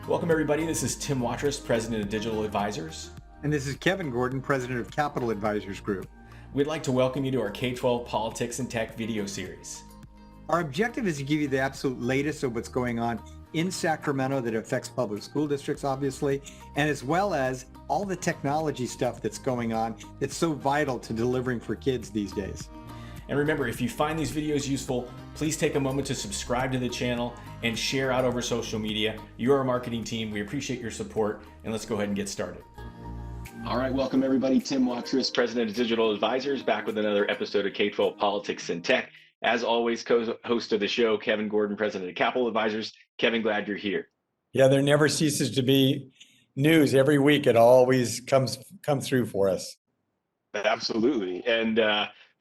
Welcome everybody, this is Tim Watrous, President of Digital Advisors. And this is Kevin Gordon, President of Capital Advisors Group. We'd like to welcome you to our K-12 Politics and Tech video series. Our objective is to give you the absolute latest of what's going on in Sacramento that affects public school districts, obviously, and as well as all the technology stuff that's going on that's so vital to delivering for kids these days. And remember, if you find these videos useful, please take a moment to subscribe to the channel and share out over social media. You're our marketing team. We appreciate your support, and let's go ahead and get started. All right, welcome everybody. Tim Watrous, President of Digital Advisors, back with another episode of K-12 Politics and Tech. As always, co-host of the show, Kevin Gordon, President of Capital Advisors. Kevin, glad you're here. Yeah, there never ceases to be news every week. It always comes through for us. Absolutely. And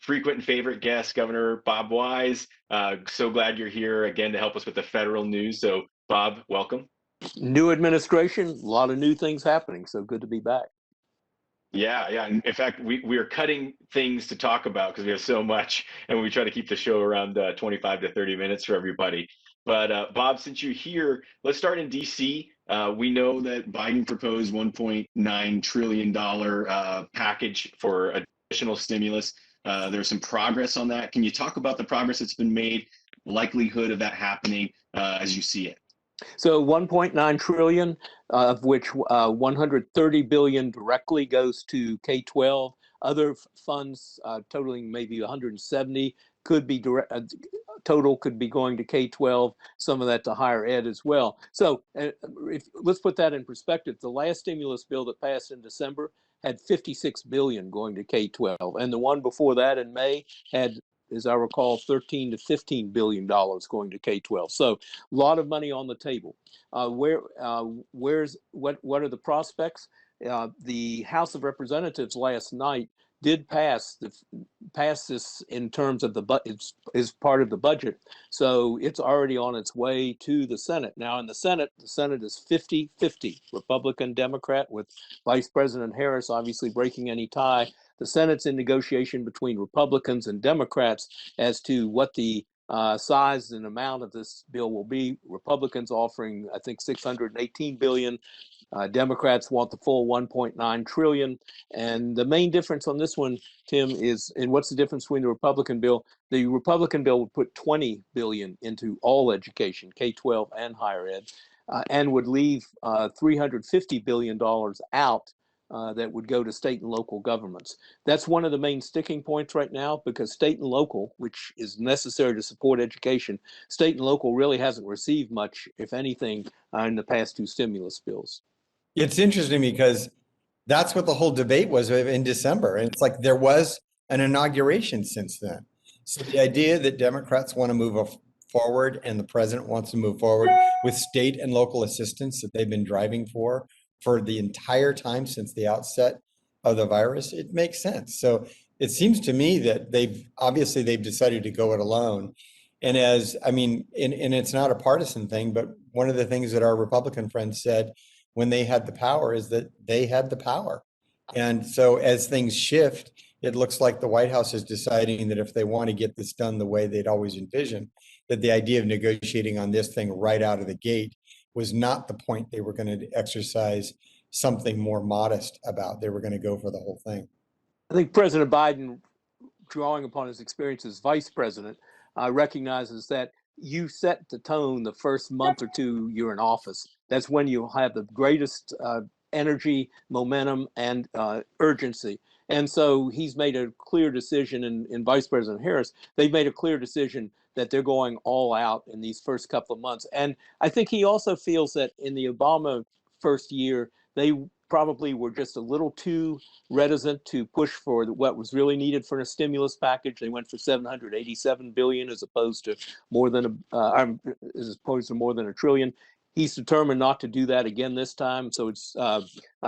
frequent and favorite guest, Governor Bob Wise. So glad you're here again to help us with the federal news. So Bob, welcome. New administration, a lot of new things happening. So good to be back. Yeah. In fact, we are cutting things to talk about because we have so much, and we try to keep the show around 25 to 30 minutes for everybody. But Bob, since you're here, let's start in DC. We know that Biden proposed $1.9 trillion package for additional stimulus. There's some progress on that. Can you talk about the progress that's been made, likelihood of that happening as you see it? So 1.9 trillion, of which 130 billion directly goes to K-12. Other funds totaling maybe 170 could be total could be going to K-12, some of that to higher ed as well. So let's put that in perspective. The last stimulus bill that passed in December had 56 billion going to K-12, and the one before that in May had, as I recall, 13 to 15 billion dollars going to K-12. So a lot of money on the table. What are the prospects? The House of Representatives last night did pass this in terms of is part of the budget. So it's already on its way to the Senate. Now in the Senate is 50-50, Republican, Democrat, with Vice President Harris obviously breaking any tie. The Senate's in negotiation between Republicans and Democrats as to what the size and amount of this bill will be. Republicans offering, I think, 618 billion. Democrats want the full 1.9 trillion. And the main difference on this one, Tim, is, and what's the difference between the Republican bill? The Republican bill would put 20 billion into all education, K-12 and higher ed, and would leave $350 billion out that would go to state and local governments. That's one of the main sticking points right now, because state and local, which is necessary to support education, state and local really hasn't received much, if anything, in the past two stimulus bills. It's interesting because that's what the whole debate was in December. And it's like there was an inauguration since then. So the idea that Democrats want to move forward and the president wants to move forward with state and local assistance that they've been driving for the entire time since the outset of the virus, it makes sense. So it seems to me that they've decided to go it alone. And and it's not a partisan thing, but one of the things that our Republican friends said when they had the power is that they had the power. And so as things shift, it looks like the White House is deciding that if they want to get this done the way they'd always envisioned, that the idea of negotiating on this thing right out of the gate was not the point they were going to exercise something more modest about. They were going to go for the whole thing. I think President Biden, drawing upon his experience as vice president, recognizes that you set the tone the first month or two you're in office. That's when you have the greatest energy, momentum, and urgency. And so he's made a clear decision, in Vice President Harris, they've made a clear decision that they're going all out in these first couple of months. And I think he also feels that in the Obama first year, they probably were just a little too reticent to push for what was really needed for a stimulus package. They went for 787 billion as opposed to more than a trillion. He's determined not to do that again this time. So it's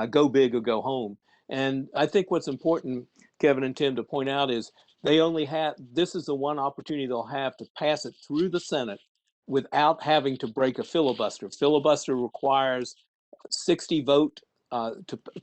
go big or go home. And I think what's important, Kevin and Tim, to point out is this is the one opportunity they'll have to pass it through the Senate without having to break a filibuster. Filibuster requires 60 vote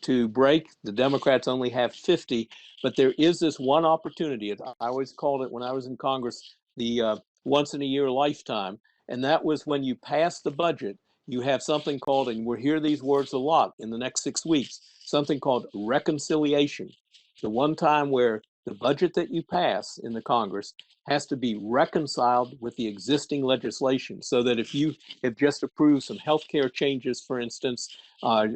to break. The Democrats only have 50, but there is this one opportunity. I always called it, when I was in Congress, the once in a year lifetime. And that was when you pass the budget you have something called, and we'll hear these words a lot in the next 6 weeks, something called reconciliation. The one time where the budget that you pass in the Congress has to be reconciled with the existing legislation, so that if you have just approved some healthcare changes, for instance,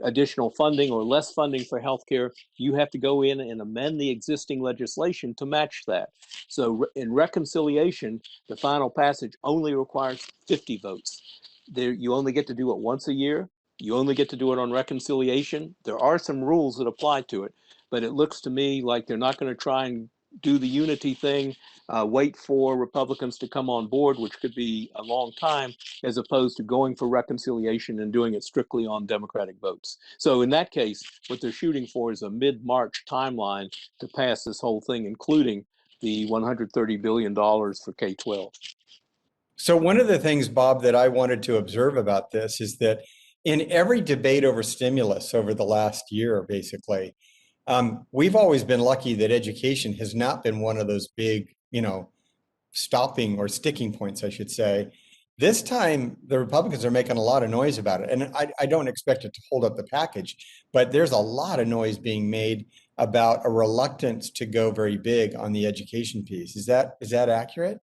additional funding or less funding for healthcare, you have to go in and amend the existing legislation to match that. So in reconciliation, the final passage only requires 50 votes. There, you only get to do it once a year. You only get to do it on reconciliation. There are some rules that apply to it, but it looks to me like they're not going to try and do the unity thing, wait for Republicans to come on board, which could be a long time, as opposed to going for reconciliation and doing it strictly on Democratic votes. So in that case, what they're shooting for is a mid-March timeline to pass this whole thing, including the $130 billion for K-12. So one of the things, Bob, that I wanted to observe about this is that in every debate over stimulus over the last year, basically, we've always been lucky that education has not been one of those big, stopping or sticking points, I should say. This time, the Republicans are making a lot of noise about it. And I don't expect it to hold up the package, but there's a lot of noise being made about a reluctance to go very big on the education piece. Is that accurate?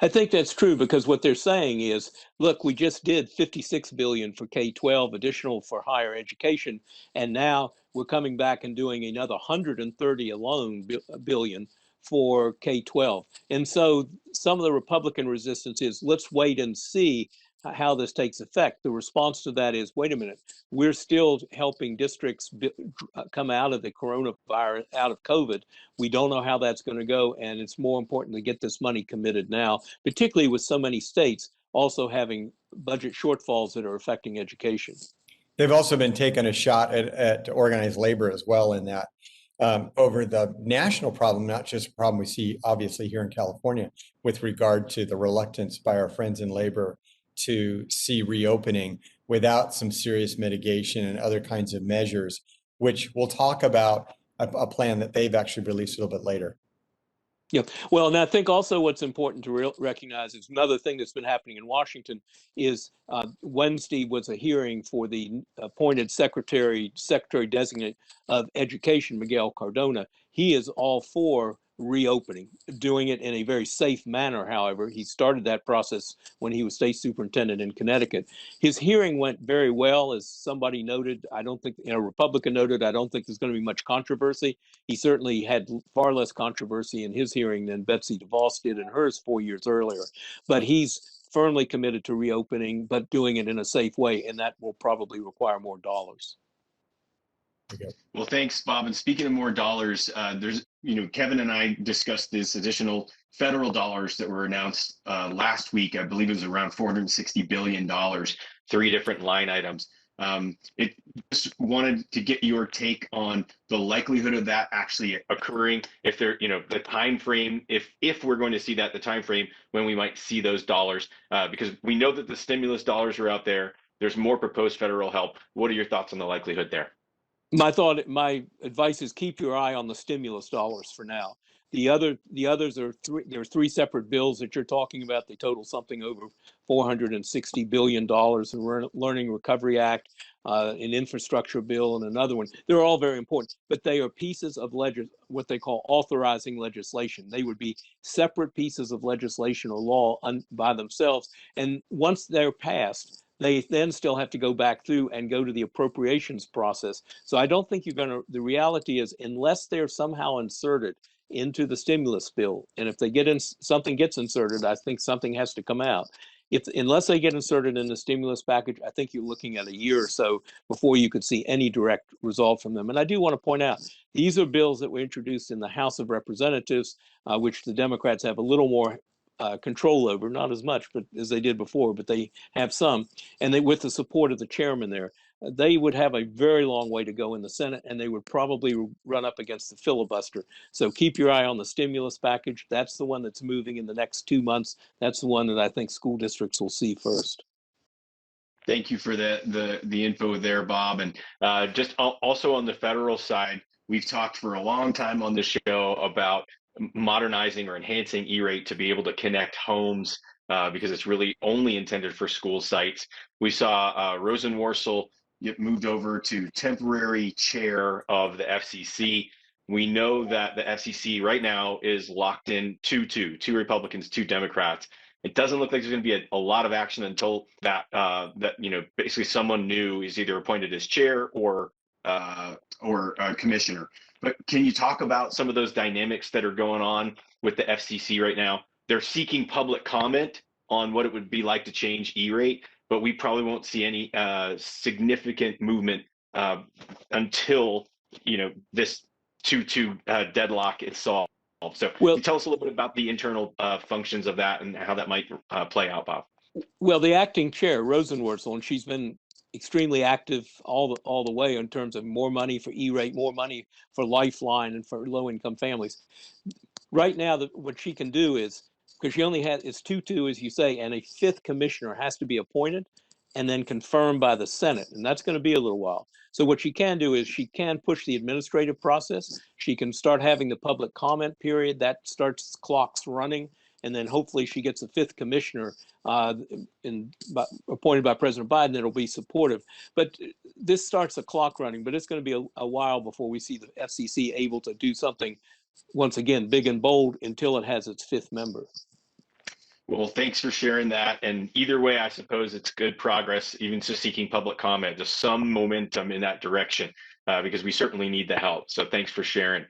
I think that's true, because what they're saying is, look, we just did 56 billion for K-12, additional for higher education, and now we're coming back and doing another 130 billion for K-12. And so some of the Republican resistance is, let's wait and see how this takes effect. The response to that is, wait a minute, we're still helping districts come out of the coronavirus, out of COVID. We don't know how that's going to go, and it's more important to get this money committed now, particularly with so many states also having budget shortfalls that are affecting education. They've also been taking a shot at organized labor as well in that, over the national problem, not just a problem we see obviously here in California with regard to the reluctance by our friends in labor to see reopening without some serious mitigation and other kinds of measures, which we'll talk about a plan that they've actually released a little bit later. Yeah, well, and I think also what's important to recognize is another thing that's been happening in Washington is Wednesday was a hearing for the appointed secretary designate of education, Miguel Cardona. He is all for reopening, doing it in a very safe manner. However, he started that process when he was state superintendent in Connecticut. His hearing went very well, as somebody noted. I don't think, a Republican noted, I don't think there's going to be much controversy. He certainly had far less controversy in his hearing than Betsy DeVos did in hers 4 years earlier. But he's firmly committed to reopening, but doing it in a safe way, and that will probably require more dollars. Well, thanks, Bob. And speaking of more dollars, there's, Kevin and I discussed this additional federal dollars that were announced last week. I believe it was around $460 billion, 3 different line items. It just wanted to get your take on the likelihood of that actually occurring, if there, the time frame, if we're going to see that, the time frame when we might see those dollars, because we know that the stimulus dollars are out there. There's more proposed federal help. What are your thoughts on the likelihood there? My advice is keep your eye on the stimulus dollars for now. The others are there's 3 separate bills that you're talking about. They total something over $460 billion, in Learning Recovery Act, an infrastructure bill, and another one. They're all very important, but they are pieces of what they call authorizing legislation. They would be separate pieces of legislation or law by themselves. And once they're passed, they then still have to go back through and go to the appropriations process. So I don't think the reality is, unless they're somehow inserted into the stimulus bill, and if they something gets inserted, I think something has to come out. Unless they get inserted in the stimulus package, I think you're looking at a year or so before you could see any direct result from them. And I do want to point out, these are bills that were introduced in the House of Representatives, which the Democrats have a little more control over, not as much but as they did before, but they have some, and with the support of the chairman there. They would have a very long way to go in the Senate, and they would probably run up against the filibuster. So keep your eye on the stimulus package. That's the one that's moving in the next 2 months. That's the one that I think school districts will see first. Thank you for the info there, Bob. And just also on the federal side, we've talked for a long time on the show about modernizing or enhancing ERATE to be able to connect homes because it's really only intended for school sites. We saw Rosenworcel get moved over to temporary chair of the FCC. We know that the FCC right now is locked in 2-2, two Republicans, two Democrats. It doesn't look like there's going to be a lot of action until that basically someone new is either appointed as chair or commissioner. But can you talk about some of those dynamics that are going on with the FCC right now? They're seeking public comment on what it would be like to change E-rate, but we probably won't see any significant movement until this 2-2 deadlock is solved. So can Well, you tell us a little bit about the internal functions of that and how that might play out, Bob? well, the acting chair, Rosenworcel, and she's been extremely active all the way in terms of more money for E-rate, more money for Lifeline and for low-income families. Right now, what she can do is, because she only has, it's 2-2, as you say, and a fifth commissioner has to be appointed and then confirmed by the Senate, and that's going to be a little while. So what she can do is she can push the administrative process. She can start having the public comment period. That starts clocks running, and then hopefully she gets a fifth commissioner appointed by President Biden that'll be supportive. But this starts the clock running, but it's going to be a while before we see the FCC able to do something, once again, big and bold, until it has its fifth member. Well, thanks for sharing that. And either way, I suppose it's good progress, even to seeking public comment, just some momentum in that direction, because we certainly need the help. So thanks for sharing.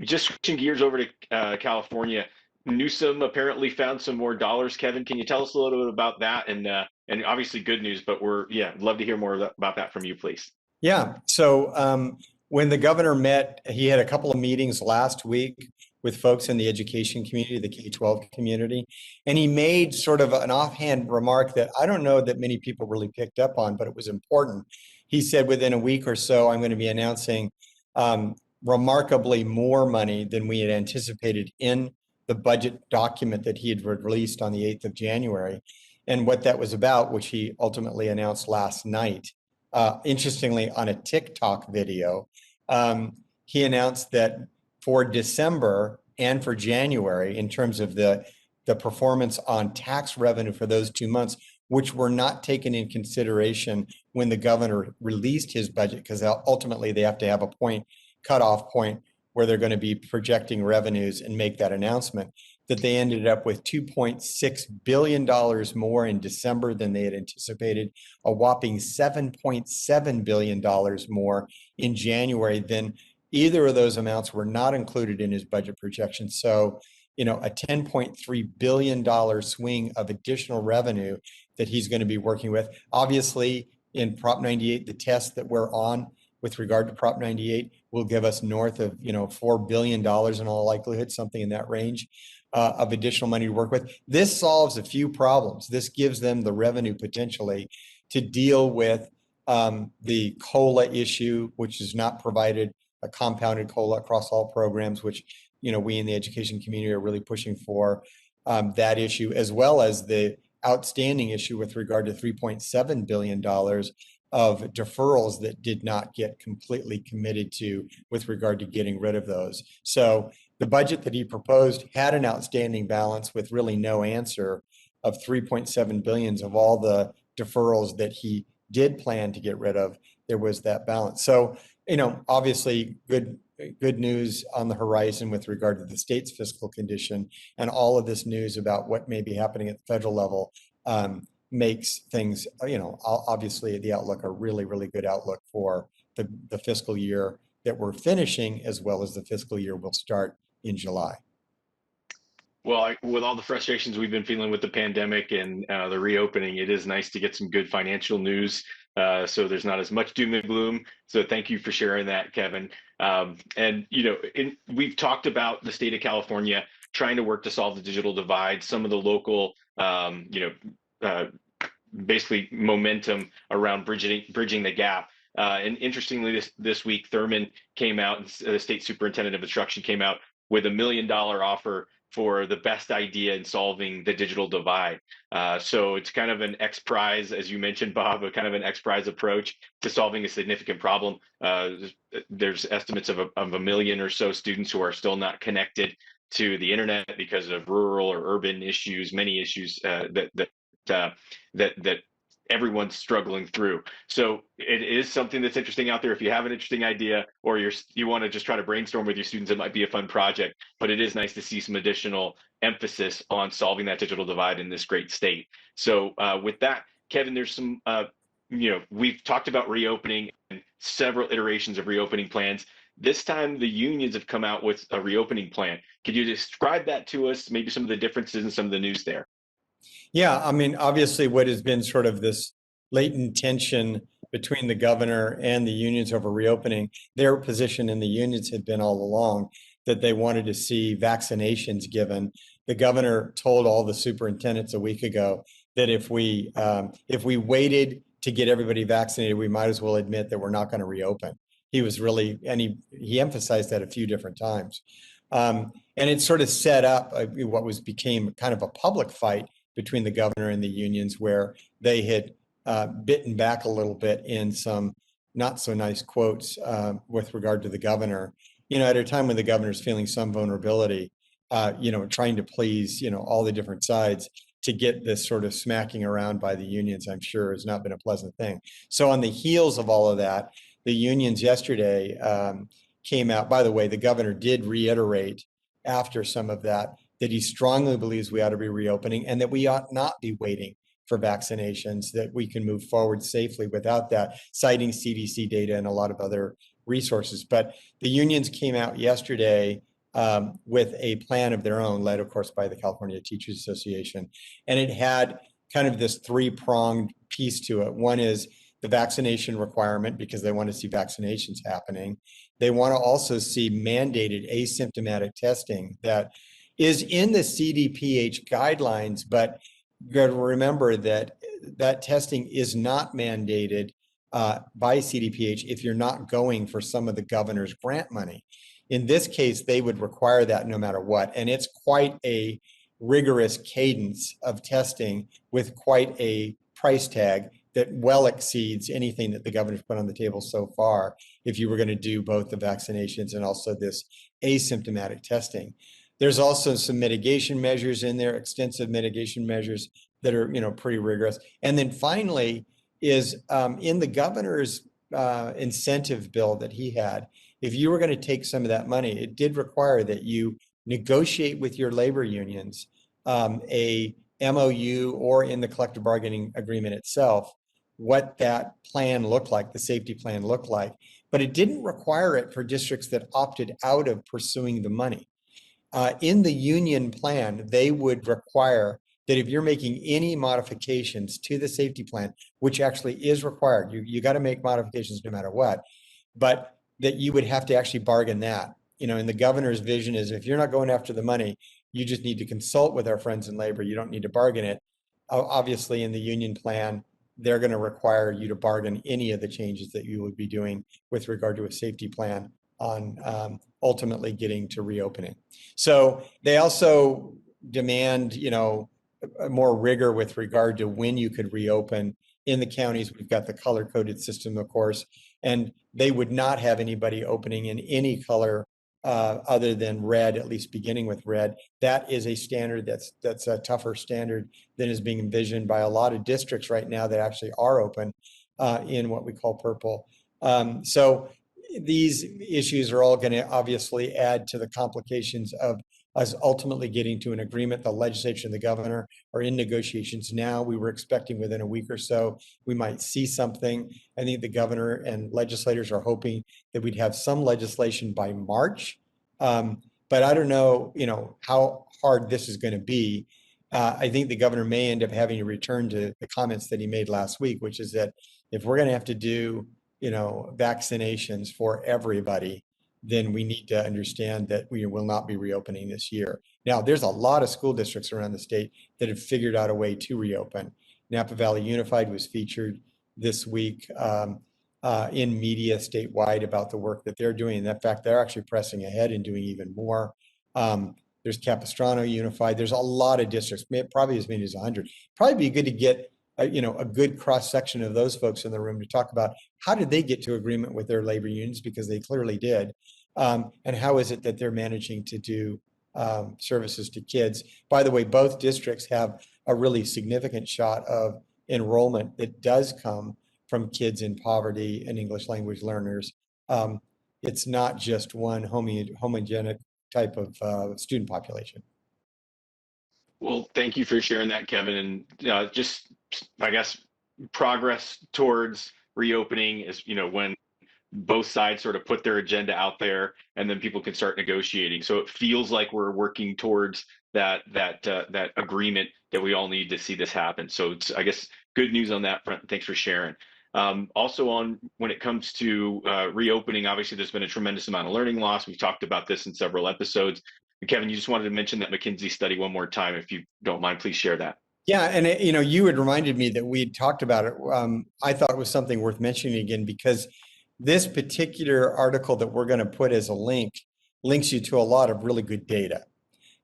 Just switching gears over to California, Newsom apparently found some more dollars. Kevin, can you tell us a little bit about that? And obviously good news, but I'd love to hear more about that from you, please. Yeah. So when the governor met, he had a couple of meetings last week with folks in the education community, the K-12 community, and he made sort of an offhand remark that I don't know that many people really picked up on, but it was important. He said, within a week or so, I'm going to be announcing remarkably more money than we had anticipated in the budget document that he had released on the 8th of January. And what that was about, which he ultimately announced last night, interestingly, on a TikTok video, he announced that for December and for January, in terms of the performance on tax revenue for those 2 months, which were not taken in consideration when the governor released his budget, because ultimately they have to have a cutoff point where they're going to be projecting revenues and make that announcement, that they ended up with $2.6 billion more in December than they had anticipated, a whopping $7.7 billion more in January than either of those amounts were not included in his budget projection. So, a $10.3 billion swing of additional revenue that he's going to be working with. Obviously, in Prop 98, the test that we're on with regard to Prop 98 will give us north of, $4 billion in all likelihood, something in that range of additional money to work with. This solves a few problems. This gives them the revenue potentially to deal with the COLA issue, which is not provided a compounded COLA across all programs, which we in the education community are really pushing for that issue, as well as the outstanding issue with regard to $3.7 billion of deferrals that did not get completely committed to with regard to getting rid of those. So the budget that he proposed had an outstanding balance with really no answer of $3.7 billion of all the deferrals that he did plan to get rid of. There was that balance. So, obviously good news on the horizon with regard to the state's fiscal condition, and all of this news about what may be happening at the federal level makes things, obviously the outlook a really, really good outlook for the fiscal year that we're finishing, as well as the fiscal year will start in July. Well, with all the frustrations we've been feeling with the pandemic and the reopening, it is nice to get some good financial news. So there's not as much doom and gloom. So thank you for sharing that, Kevin. And we've talked about the state of California trying to work to solve the digital divide. Some of the local, basically momentum around bridging the gap. And interestingly, this week, Thurmond came out, and the state superintendent of instruction came out with $1 million offer for the best idea in solving the digital divide. So it's kind of an X Prize, as you mentioned, Bob, a kind of an X Prize approach to solving a significant problem. There's estimates of a million or so students who are still not connected to the internet because of rural or urban issues, many issues uh, that everyone's struggling through. So it is something that's interesting out there. If you have an interesting idea, or you want to just try to brainstorm with your students, it might be a fun project. But it is nice to see some additional emphasis on solving that digital divide in this great state. So with that, Kevin, there's some we've talked about reopening and several iterations of reopening plans. This time, the unions have come out with a reopening plan. Could you describe that to us? Maybe some of the differences and some of the news there. Yeah, I mean, obviously, what has been sort of this latent tension between the governor and the unions over reopening, their position in the unions had been all along that they wanted to see vaccinations given. The governor told all the superintendents a week ago that if we waited to get everybody vaccinated, we might as well admit that we're not going to reopen. He was really, and he emphasized that a few different times. And it sort of set up what became kind of a public fight between the governor and the unions, where they had bitten back a little bit in some not so nice quotes with regard to the governor. At a time when the governor's feeling some vulnerability, trying to please, all the different sides, to get this sort of smacking around by the unions, I'm sure has not been a pleasant thing. So on the heels of all of that, the unions yesterday came out. By the way, the governor did reiterate after some of that he strongly believes we ought to be reopening and that we ought not be waiting for vaccinations, that we can move forward safely without that, citing CDC data and a lot of other resources. But the unions came out yesterday with a plan of their own, led, of course, by the California Teachers Association. And it had kind of this three-pronged piece to it. One is the vaccination requirement, because they want to see vaccinations happening. They want to also see mandated asymptomatic testing that is in the CDPH guidelines, but you got to remember that that testing is not mandated by CDPH if you're not going for some of the governor's grant money. In this case, they would require that no matter what. And it's quite a rigorous cadence of testing with quite a price tag that well exceeds anything that the governor's put on the table so far, if you were going to do both the vaccinations and also this asymptomatic testing. There's also some mitigation measures in there, extensive mitigation measures that are, pretty rigorous. And then finally is in the governor's incentive bill that he had, if you were going to take some of that money, it did require that you negotiate with your labor unions a MOU or in the collective bargaining agreement itself, what that plan looked like, the safety plan looked like. But it didn't require it for districts that opted out of pursuing the money. In the union plan, they would require that if you're making any modifications to the safety plan, which actually is required, you got to make modifications no matter what, but that you would have to actually bargain that. And the governor's vision is if you're not going after the money, you just need to consult with our friends in labor. You don't need to bargain it. Obviously, in the union plan, they're going to require you to bargain any of the changes that you would be doing with regard to a safety plan on ultimately getting to reopening. So they also demand, more rigor with regard to when you could reopen. In the counties, we've got the color-coded system, of course, and they would not have anybody opening in any color other than red, at least beginning with red. That is a standard that's a tougher standard than is being envisioned by a lot of districts right now that actually are open in what we call purple. So these issues are all going to obviously add to the complications of us ultimately getting to an agreement. The legislature and the governor are in negotiations now. We were expecting within a week or so we might see something. I think the governor and legislators are hoping that we'd have some legislation by March. But I don't know, how hard this is going to be. I think the governor may end up having to return to the comments that he made last week, which is that if we're going to have to do vaccinations for everybody, then we need to understand that we will not be reopening this year. Now, there's a lot of school districts around the state that have figured out a way to reopen. Napa Valley Unified was featured this week in media statewide about the work that they're doing. And in fact, they're actually pressing ahead and doing even more. There's Capistrano Unified. There's a lot of districts, probably as many as 100. Probably be good to get a good cross section of those folks in the room to talk about how did they get to agreement with their labor unions, because they clearly did, and how is it that they're managing to do services to kids. By the way, both districts have a really significant shot of enrollment that does come from kids in poverty and English language learners. It's not just one homogenic type of student population. Well, thank you for sharing that, Kevin. And just, I guess, progress towards reopening is, when both sides sort of put their agenda out there, and then people can start negotiating. So it feels like we're working towards that agreement that we all need to see this happen. So it's, I guess, good news on that front. Thanks for sharing. Also, on when it comes to reopening, obviously there's been a tremendous amount of learning loss. We've talked about this in several episodes. And Kevin, you just wanted to mention that McKinsey study one more time, if you don't mind. Please share that. Yeah, and you had reminded me that we'd talked about it. I thought it was something worth mentioning again, because this particular article that we're going to put as a link links you to a lot of really good data.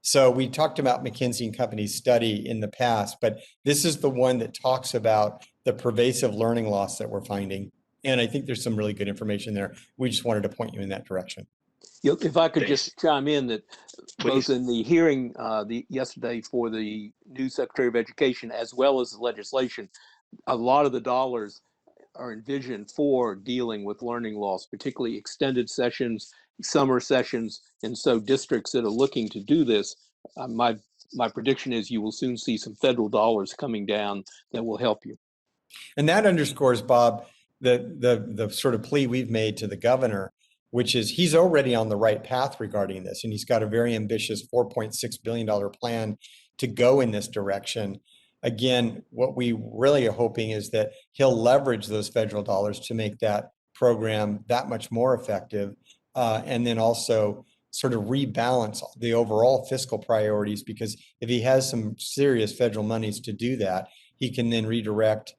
So we talked about McKinsey and Company's study in the past, but this is the one that talks about the pervasive learning loss that we're finding. And I think there's some really good information there. We just wanted to point you in that direction. If I could Thanks. just chime in that Please. both in the hearing yesterday for the new Secretary of Education, as well as the legislation, a lot of the dollars are envisioned for dealing with learning loss, particularly extended sessions, summer sessions. And so districts that are looking to do this, my prediction is you will soon see some federal dollars coming down that will help you. And that underscores, Bob, the sort of plea we've made to the governor, which is he's already on the right path regarding this. And he's got a very ambitious $4.6 billion plan to go in this direction. Again, what we really are hoping is that he'll leverage those federal dollars to make that program that much more effective, and then also sort of rebalance the overall fiscal priorities, because if he has some serious federal monies to do that, he can then redirect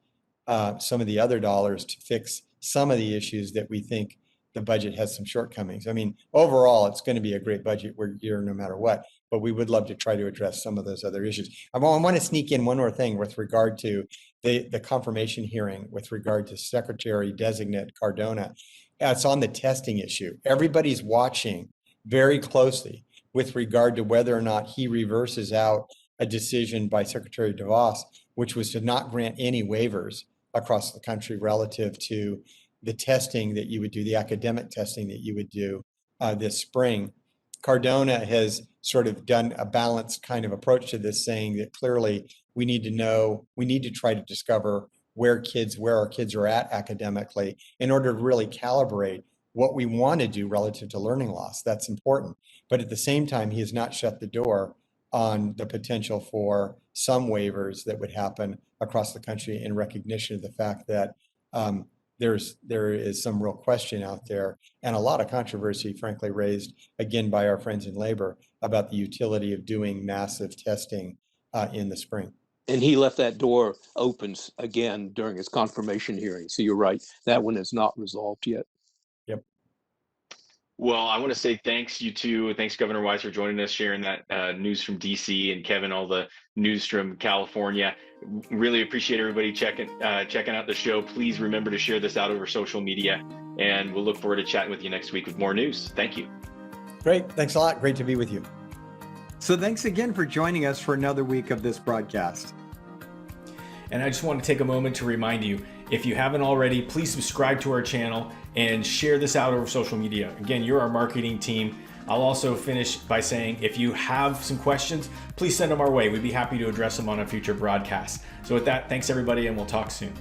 some of the other dollars to fix some of the issues that we think the budget has some shortcomings. I mean, overall, it's going to be a great budget year no matter what, but we would love to try to address some of those other issues. I want to sneak in one more thing with regard to the confirmation hearing with regard to Secretary Designate Cardona. It's on the testing issue. Everybody's watching very closely with regard to whether or not he reverses out a decision by Secretary DeVos, which was to not grant any waivers across the country relative to the testing that you would do, the academic testing that you would do this spring. Cardona has sort of done a balanced kind of approach to this, saying that clearly we need to try to discover where our kids are at academically in order to really calibrate what we want to do relative to learning loss. That's important. But at the same time, he has not shut the door on the potential for some waivers that would happen across the country in recognition of the fact that there is some real question out there and a lot of controversy, frankly, raised again by our friends in labor about the utility of doing massive testing in the spring. And he left that door open again during his confirmation hearing. So you're right, that one is not resolved yet. Yep. Well, I want to say thanks, you two. Thanks, Governor Wise, for joining us, sharing that news from DC, and Kevin, all the news from California. Really appreciate everybody checking out the show. Please remember to share this out over social media, and we'll look forward to chatting with you next week with more news. Thank you. Great. Thanks a lot. Great to be with you. So thanks again for joining us for another week of this broadcast. And I just want to take a moment to remind you, if you haven't already, please subscribe to our channel and share this out over social media. Again, you're our marketing team. I'll also finish by saying, if you have some questions, please send them our way. We'd be happy to address them on a future broadcast. So with that, thanks everybody, and we'll talk soon.